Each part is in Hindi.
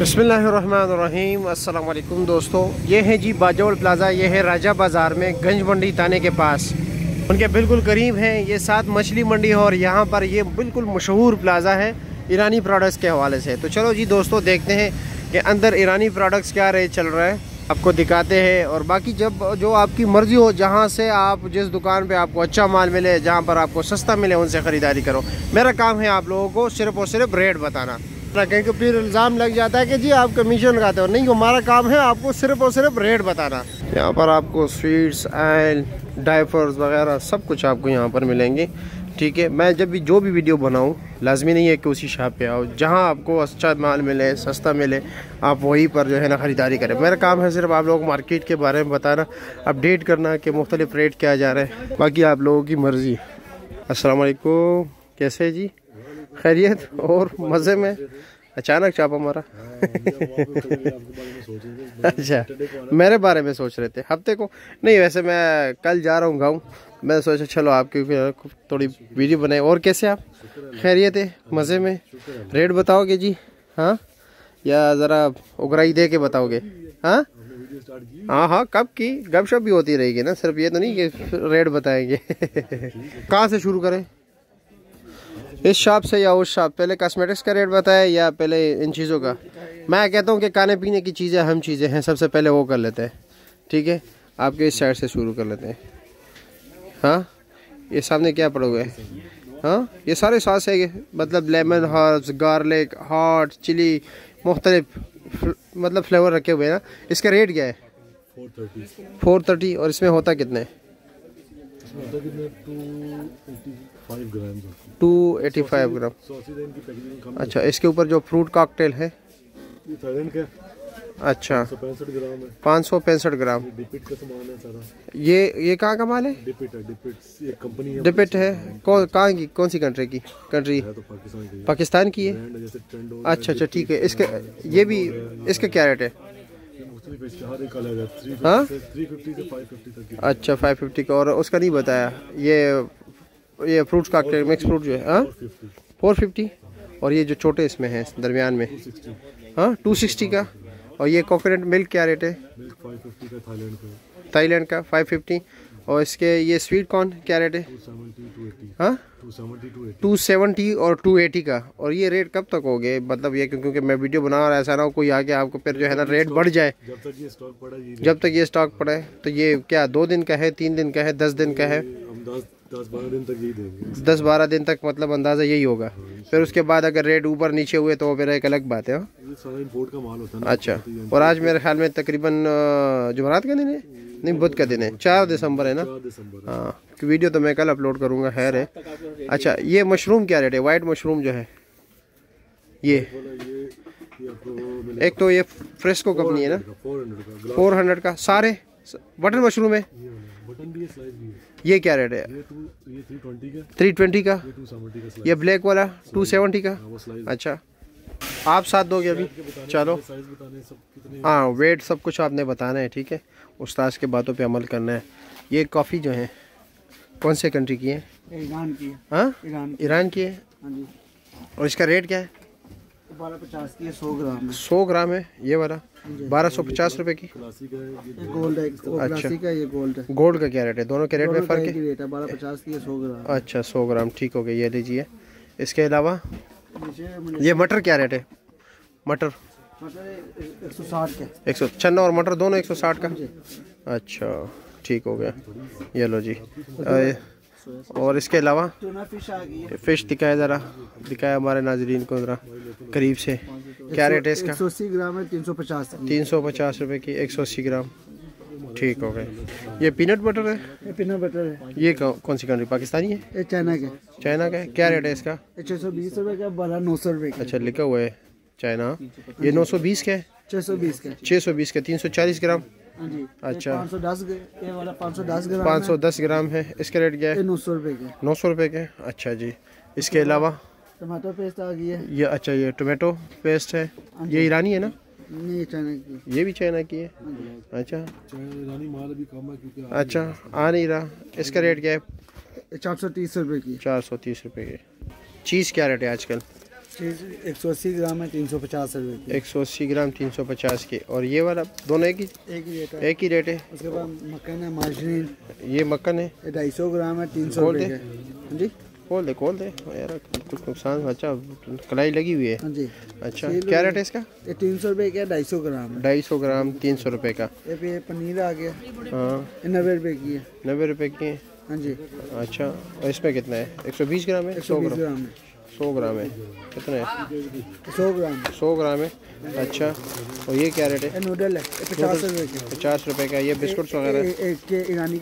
बिस्मिल्लाहिर्रहमानिर्रहीम। अस्सलाम वालेकुम दोस्तों, ये है जी बाजौल प्लाज़ा। ये है राजा बाज़ार में गंज मंडी थाने के पास, उनके बिल्कुल करीब है। ये साथ मछली मंडी है और यहाँ पर ये बिल्कुल मशहूर प्लाज़ा है ईरानी प्रोडक्ट्स के हवाले से। तो चलो जी दोस्तों, देखते हैं कि अंदर ईरानी प्रोडक्ट्स क्या रेट चल रहा है, आपको दिखाते हैं। और बाकी जब जो आपकी मर्ज़ी हो, जहाँ से आप जिस दुकान पे आपको अच्छा माल मिले, जहाँ पर आपको सस्ता मिले, उनसे ख़रीदारी करो। मेरा काम है आप लोगों को सिर्फ़ और सिर्फ रेट बताना, क्योंकि फिर इल्ज़ाम लग जाता है कि जी आप कमीशन लगाते हो। नहीं, हमारा काम है आपको सिर्फ़ और सिर्फ रेट बताना। यहाँ पर आपको स्वीट्स, ऑयल, डायपर्स वगैरह सब कुछ आपको यहाँ पर मिलेंगे। ठीक है, मैं जब भी जो भी वीडियो बनाऊँ, लाजमी नहीं है कि उसी शॉप पे आओ। जहाँ आपको अच्छा माल मिले, सस्ता मिले, आप वहीं पर जो है ना ख़रीदारी करें। मेरा काम है सिर्फ आप लोगों को मार्केट के बारे में बताना, अपडेट करना कि मुख्तलिफ रेट क्या जा रहे हैं। बाकी आप लोगों की मर्ज़ी। अस्सलाम वालेकुम, कैसे है जी? खैरियत और मज़े में? अचानक चापा मारा। अच्छा, मेरे बारे में सोच रहे थे हफ्ते को? नहीं, वैसे मैं कल जा रहा हूँ गाँव। मैं सोचा चलो आपकी थोड़ी वीडियो बनाए। और कैसे आप? खैरियत है, मज़े में? रेट बताओगे जी? हाँ, या ज़रा उगराई दे के बताओगे? हाँ हाँ हाँ, कब की गपशप भी होती रहेगी ना, सिर्फ ये तो नहीं कि रेट बताएंगे। कहाँ से शुरू करें, इस शॉप से या उस शॉप? पहले कॉस्मेटिक्स का रेट बताए या पहले इन चीज़ों का? मैं कहता हूँ कि खाने पीने की चीज़ें अहम चीज़ें हैं, सबसे पहले वो कर लेते हैं। ठीक है, आपके इस साइड से शुरू कर लेते हैं। हाँ, ये सामने क्या पड़ोगे? हाँ, ये सारे सॉस है, मतलब lemon, herbs, garlic, hot, chilli, मुख्तलिफ मतलब फ्लेवर रखे हुए हैं ना। इसका रेट क्या है? 430। और इसमें होता कितने? 285 ग्राम। अच्छा, इसके ऊपर जो फ्रूट कॉकटेल है, अच्छा 565 ग्राम। ये कहाँ का माल है? डिपिट है। कहाँ की, कौन सी कंट्री की? पाकिस्तान की है। अच्छा अच्छा, ठीक है। इसके ये भी, इसका क्या रेट है? हाँ, अच्छा 550 का। और उसका नहीं बताया, ये फ्रूट्स कॉकटेल मिक्स फ्रूट जो है, हाँ 450। और ये जो छोटे इसमें है दरमियान में, हाँ 260 का। और ये कोकोनट मिल्क क्या रेट है? थाईलैंड का 550। और इसके ये स्वीट कॉर्न क्या रेट है? हाँ 270 और 280 का। और ये रेट कब तक हो गए, मतलब ये क्योंकि मैं वीडियो बना रहा, ऐसा ना हो कोई आके आपको फिर जो है ना रेट बढ़ जाए। जब तक ये स्टॉक पड़ा है। तो ये क्या 2 दिन का है, 3 दिन का है, 10 दिन का है? 10-12 दिन तक यही देंगे। 10-12 दिन तक, मतलब अंदाज़ा यही होगा। फिर उसके बाद अगर रेट ऊपर नीचे हुए तो फिर एक अलग बात है। ये सारा इंपोर्ट का माल होता है ना। अच्छा, और आज मेरे ख्याल में तकरीबन जुमेरात का दिन है, नहीं बुध का दिन है, 4 दिसंबर है ना। हाँ, वीडियो तो मैं कल अपलोड करूँगा, खैर है। अच्छा, ये मशरूम क्या रेट है? वाइट मशरूम जो है ये एक तो ये फ्रेस्को कंपनी है ना, 400 का। सारे बटन मशरूम है, ये क्या रेट है? ये 320 का। ये ब्लैक वाला 270 का। का। अच्छा, आप साथ दोगे अभी? चलो, हाँ, वेट सब कुछ आपने बताना है, ठीक है। उस्ताद के बातों पे अमल करना है। ये कॉफ़ी जो है कौन से कंट्री की है? ईरान की है। हाँ, ईरान की है। हाँ जी। और इसका रेट क्या है? 1250 की है, 100 ग्राम है। 100 ग्राम है ये वाला, 1250 रुपए की। ये गोल्ड है, क्लासिक का, ये गोल्ड है। गोल्ड का क्या रेट है? दोनों के रेट में फ़र्क है? 1250 की है, 100 ग्राम। अच्छा 100 ग्राम, ठीक हो गया, ये लीजिए। इसके अलावा ये मटर क्या रेट है? मटर 160 का। 100, चना और मटर दोनों 160 का। अच्छा, ठीक हो गया, ये लो जी। और इसके अलावा टूना फिश आ गई है। फ़िश दिखाया, ज़रा दिखाया हमारे नाजरीन को ज़रा करीब से। क्या रेट है इसका? 180 ग्राम है, 350। 350 रुपये की 180 ग्राम, ठीक हो गए। ये पीनट बटर है? ये पीनट बटर है। ये कौन सी कंट्री? पाकिस्तानी है? ये चाइना का। चाइना का है। क्या रेट है इसका? 620 रुपये का, बड़ा 900 रुपये का। अच्छा, लिखा हुआ है चाइना। ये 920 का है? 620 का। 620 का, 340 ग्राम। हाँ जी। अच्छा, 510, ये वाला 510 ग्राम। 510 ग्राम है। इसका रेट क्या है? 900 रुपये का। 900 रुपये के। अच्छा जी। इसके अलावा टमाटो पेस्ट आ गई है ये, अच्छा ये टोमेटो पेस्ट है, ये ईरानी है ना? नहीं, चाइना की। ये भी चाइना की है। अच्छा ईरानी माल अभी कम है क्योंकि अच्छा, आ नहीं रहा। इसका रेट क्या है? 430 रुपये की। 430 रुपये की। चीज़ क्या रेट है आजकल? चीज़ 180 ग्राम है 350 रुपये की। 180 ग्राम 350 की। और ये वाला दोनों एक ही रेट है। एक ही रेट है। उसके बाद मक्खन है मार्जिन, ये मक्खन है, ये 250 ग्राम है 300 खोल रुपये दे। का। हाँ जी खोल दे यार, कुछ नुकसान। अच्छा, कलाई लगी हुई है। हाँ जी। अच्छा, क्या रेट है इसका? ये 300 रुपये का 250 ग्राम है। 250 ग्राम 300 रुपये का। ये पे पनीर आ गया, हाँ, ये 90 रुपये की है। 90 रुपये की है। हाँ जी। अच्छा, और इसमें कितना है? 120 ग्राम है? 100 120 ग्राम? ग्राम है। 100 ग्राम है। कितना है? 100 ग्राम 100 ग्राम है। अच्छा, और ये क्या रेट है? ये नूडल है, ये 50 रुपये की। 50 रुपये का। ये बिस्कुट्स वगैरह एक के ईरानी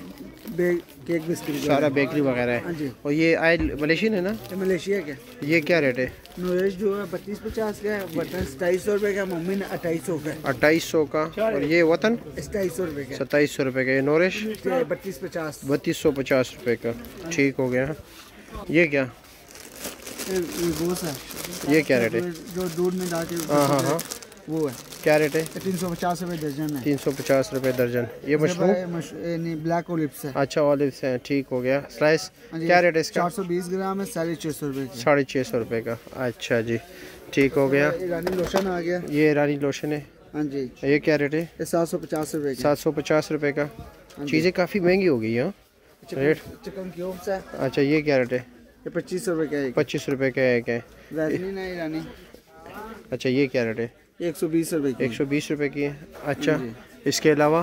केक बिस्किट सारा बेकरी वगैरह हाँ है। जी। और ये आयल मलेशियन है ना? ये मलेशिया का ये क्या रेट है? नूडल्स जो है 32-50 का है, बटन 250 रुपये का, मम्मी ने 2800 का है। 2800 का। और ये वतन 250 रुपये का 2700 रुपये का। ये नोरिश 32-50। 3250 रुपये का। ठीक हो गया। ये क्या? ये गोश्त है, ये क्या रेट है? जो दूध में डाल के हाँ हाँ हाँ, वो है। क्या रेट है? 350 रुपये दर्जन है। 350 रुपये दर्जन। ये मशरूम? नहीं, ब्लैक ओलिव्स है। अच्छा, ऑलिव्स हैं। ठीक हो गया। स्लाइस हाँ जी। क्या रेट है इसका? 420 ग्राम है 650 रुपये की। 650 रुपये का। अच्छा जी, ठीक हो गया। ईरानी लोशन आ गया। ये ईरानी लोशन है। हाँ जी। ये क्या रेट है? ये 750 रुपये की। 750 रुपये का। चीज़ें काफ़ी महंगी हो गई हैं रेट। चिकन क्यूब्स है, अच्छा, ये क्या रेट है? ये 25 रुपये का एक। 25 रुपये का एक है। वैसलीन है ईरानी, अच्छा, ये क्या रेट है? 120 रुपये की। 120 रुपये की है। अच्छा, इसके अलावा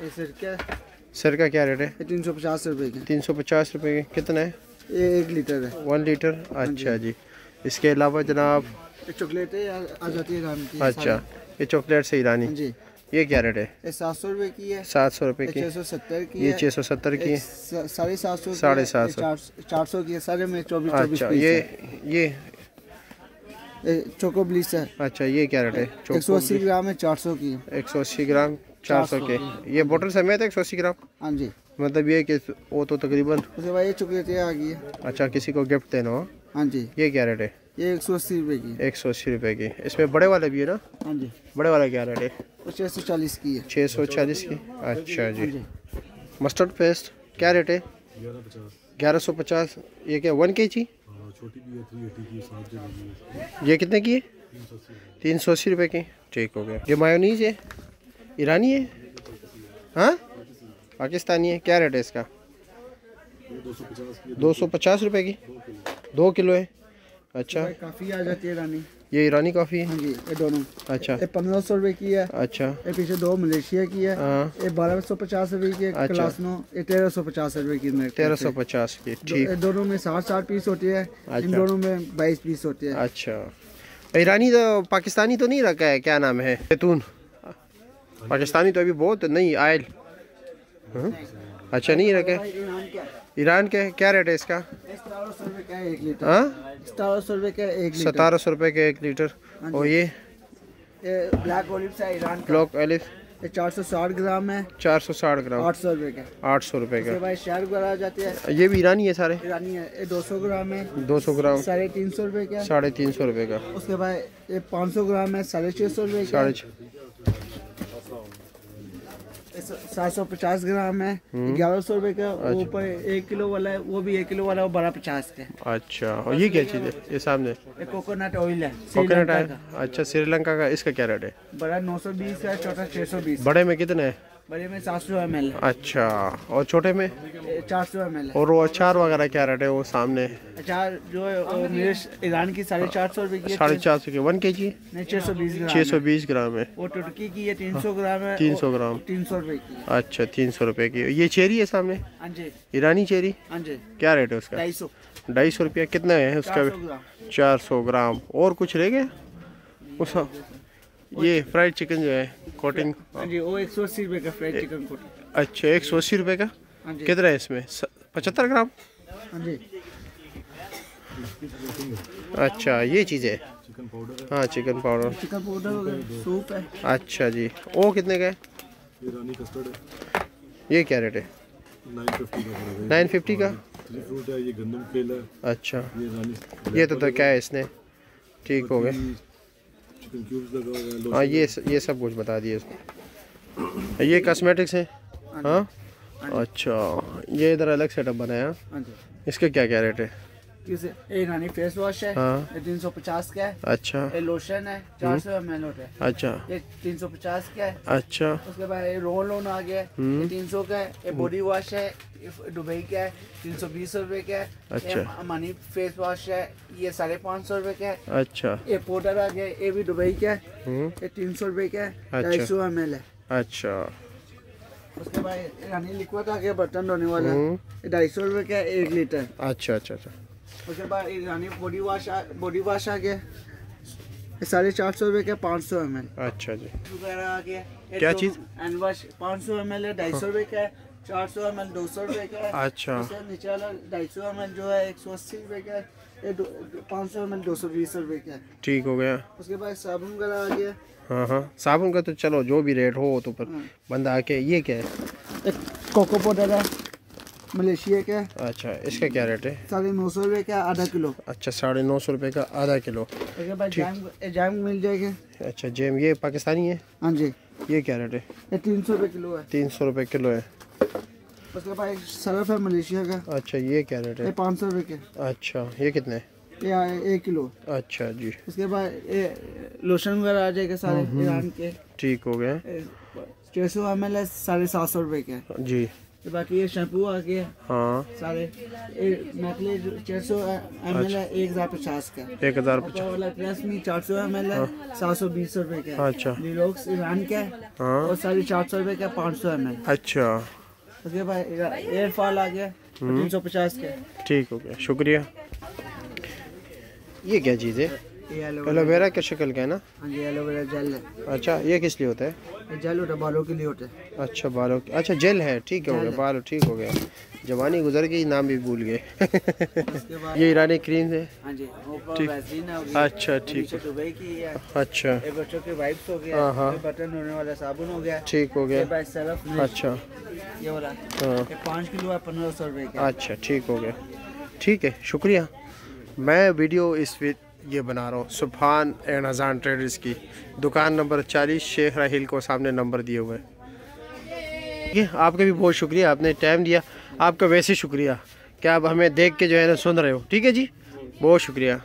ये सिरका सर का क्या रेट है? ये 350 रुपये की। 350 रुपये की। कितना है? ये 1 लीटर है। 1 लीटर। अच्छा जी। इसके अलावा जनाब, ये चॉकलेटें आ जाती है ईरान की। अच्छा, ये चॉकलेट से ईरानी। हाँ जी। ये क्या रेट है? ये 700 रुपये की है। 700 रुपये की। 670 की ये है। 670 की है। 750 750 400 की है। सारे में 24 अच्छा, पीस ये है। चोको ब्लिस है, अच्छा, ये क्या रेट है? 180 ग्राम है 400 की है। 180 ग्राम 400 के। ये बोतल समेत है 180 ग्राम। हाँ जी। मतलब ये कि वो तो तकरीबन। उसके बाद ये चॉकलेटें आ गई है। अच्छा, किसी को गिफ्ट देना हो। हाँ जी। ये क्या रेट है? ये 180 रुपये की है। 180 रुपये की। इसमें बड़े वाले भी है ना? हाँ जी। बड़े वाला क्या रेट है? वो 640 की है। 640 की। अच्छा हाँ जी। जी। मस्टर्ड पेस्ट क्या रेट है? 1150। 1150। ये क्या 1 kg? छोटी भी है 380 की, 7 की है। ये कितने की है? 380। 380 रुपये की। ठीक हो गया। ये मायोनीज है, ईरानी है? हाँ, पाकिस्तानी है। क्या रेट है इसका? 250 की। 250 रुपये की। 2 किलो है। अच्छा, काफ़ी आ जाती है ईरानी। ये ईरानी कॉफ़ी है। हाँ जी। ये दोनों अच्छा ये 1500 रुपये की है। अच्छा। ये पीछे 2 मलेशिया की है। हाँ, ये 1250 रुपये की है। अच्छा। क्लासनो ये 1350 रुपये की है। 1350 की। ठीक। ये दोनों में 60 पीस होती है। इन अच्छा। दोनों में 22 पीस होते हैं। अच्छा, ईरानी तो पाकिस्तानी तो नहीं रखा है? क्या नाम है? जैतून। पाकिस्तानी तो अभी बहुत नहीं। आयल। हाँ? अच्छा, नहीं रखा है। ईरान क्या ईरान के क्या रेट है इसका? 1700 रुपये का 1 लीटर। हाँ, 1700 रुपये का 1 लीटर। 1700 रुपये का 1 लीटर। और ये ब्लैक ओलिव्स है ईरान का। ब्लॉक एलिफ ये 460 ग्राम है। 460 ग्राम 800 रुपये का। 800 रुपये इसके का। बाद शहर वगैरह आ जाते हैं। ये भी ईरानी है सारे? ईरानी है। ये 200 ग्राम है 200 ग्राम 350 रुपये का। 350 रुपये का। उसके बाद ये 500 ग्राम है 650 रुपये का। 750 ग्राम है 1100 रुपये का। वो ऊपर 1 किलो वाला है, वो भी 1 किलो वाला है, वो 1250 का है। अच्छा, और ये क्या चीज़ है? ये सामने ये कोकोनट ऑयल है कोकोनट श्रीलंका है। का। अच्छा, श्रीलंका का। इसका क्या रेट है? बड़ा 920 है, छोटा 620। बड़े में कितने है? बड़े में 700 ml है। अच्छा, और छोटे में? 400 ml है। और वो अचार वगैरह क्या रेट है वो सामने? अचार जो है वो मेरे ईरान की 450 रुपये की है। 450 की। 1 kg? नहीं 620 ग्राम है। 620 ग्राम है। वो तुर्की की है 300 ग्राम है। 300 ग्राम। 300 रुपये की है। अच्छा, 300 रुपये की। ये चेरी है सामने, हाँ जी। ईरानी चेरी। हाँ जी। क्या रेट है उसका? 250। 250 रुपया। कितना है उसका? 400 ग्राम। 400 ग्राम। और कुछ रह गया उस? ये फ्राइड चिकन जो है कोटिंग। हाँ जी, वो 180 रुपये का फ्राइड चिकन कोट। अच्छा, 180 रुपये का। हाँ जी। कितना है इसमें? 75 ग्राम। हाँ जी। अच्छा, ये चीज़ है। चिकन पाउडर है। हाँ, चिकन पाउडर। चिकन पाउडर वगैरह सूप है। अच्छा जी। वो कितने का है? ये रानी कस्टर्ड है। ये क्या रेट है? 950 का पड़ेगा। 950 का। 3 फ्रूट है, ये गंदम खेल है, अच्छा, ये रानी। ये तो क्या है इसने? ठीक हो गया। चिकन क्यूब्स लगा हुआ है। लोशन हाँ, ये सब कुछ बता दिए इसको। ये कॉस्मेटिक्स है। हाँ, अच्छा, ये इधर अलग सेटअप बनाया। हाँ जी। इसका क्या क्या रेट है? ये ईरानी फेस वॉश है, हाँ। ये 350 का है। अच्छा ये लोशन है 400 ml है, अच्छा ये 350 का है। अच्छा उसके बाद ये रोल ऑन आ गया है, ये 300 का है। ये बॉडी वॉश है, ये दुबई का है, 320 रुपए का है। अच्छा। ये अमानी फेस वॉश है, ये 550 रुपए का है। अच्छा ये पाउडर आ गया, ये भी दुबई का है, हम्म, ये 300 रुपए का है, अच्छा। 250 ml है। अच्छा उसके बाद ईरानी लिक्विड आ गया बर्तन धोने वाला, हम्म, ये 250 रुपए का है 1 लीटर। अच्छा अच्छा अच्छा उसके बाद ईरानी बॉडी वॉश आ गया, ये 450 रुपए का 500 ml अच्छा जी। वगैरह आ गया। ये क्या दो चीज़? हैंड वॉश 500 ml है, 250 रुपए का है। 400 ml 200 रुपए का है। अच्छा उससे नीचे वाला 250 ml जो है 180 रुपए का है। ये 500 ml 220 रुपए का है। ठीक हो गया। उसके बाद साबुन वगैरह आ गया, हाँ हाँ, साबुन का तो चलो जो भी रेट हो तो पर बंदा आके ये क्या है? एक कोको पाउडर है मलेशिया का, अच्छा, इसका क्या रेट है? 950 रुपए का आधा किलो। अच्छा, 950 रुपये का आधा किलो। उसके बाद जैम मिल जाएगा। अच्छा, जेम ये पाकिस्तानी है? हाँ जी, ये क्या रेट है? ये 300 रुपए किलो है। 300 रुपये किलो है। उसके बाद एक सर्फ है मलेशिया का, अच्छा, ये क्या रेट ये है? 500 रुपए का, अच्छा, ये कितने? ये 1 किलो। अच्छा जी, उसके बाद ये लोशन वगैरह आ जाएगा सारे ईरान के, ठीक हो गया 600 ml है, 750 रुपए के। जी। तो बाकी ये शैम्पू आ गया हाँ, सारे, मैकले 600 ml है, 1050 का। 1050। ऊपर वाला ट्रेसमी 400 ml है, 720 रुपए का। अच्छा। लिलोक्स ईरान का है, हाँ, और 450 रुपए का 500 ml। अच्छा, उसके बाद एयर फॉल आ गया 350 का। ठीक हो गया, शुक्रिया। ये क्या चीज़ है? ये एलोवेरा के शक्ल का है ना? हाँ जी, एलोवेरा जेल है। अच्छा, ये किस लिए होता है? ये जेल होता है, बालों के लिए होता है। अच्छा, बालों की, अच्छा जेल है, ठीक हो गया, बाल ठीक हो गया। जवानी गुजर गई, नाम भी भूल गए। उसके बाद ये ईरानी क्रीम है। हाँ जी, ऊपर ठीक। वैसलीन हो गई। अच्छा, ठीक नीचे दुबई की है। अच्छा, ये बच्चों के वाइप्स हो गया, हाँ, हाँ। ये बटन होने वाला साबुन हो गया, ठीक हो ये गया। बाय सरफ मिल्क, अच्छा, ये वाला हाँ, ये 5 किलो है 1500 रुपए का। अच्छा, ठीक हो गया, ठीक है, शुक्रिया। मैं वीडियो ये बना रहा हूँ सुभान एंड अजान ट्रेडर्स की, दुकान नंबर 40 शेख राहिल को सामने नंबर दिए हुए हैं। ठीक है, आपका भी बहुत शुक्रिया, आपने टाइम दिया। आपका वैसे शुक्रिया कि आप हमें देख के जो है ना सुन रहे हो। ठीक है जी, बहुत शुक्रिया।